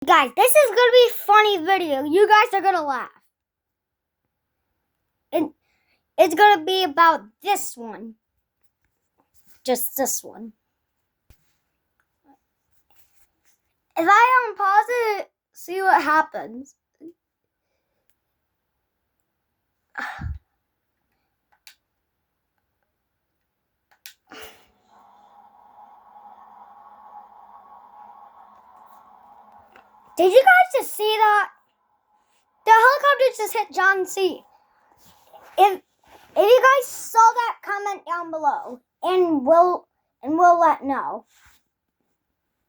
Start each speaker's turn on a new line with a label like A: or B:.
A: Guys, this is gonna be a funny video. You guys are gonna laugh. And it's gonna be about this one. Just this one. If I unpause it, see what happens. Did you guys just see that? The helicopter just hit John C. If you guys saw that, comment down below, and we'll let know.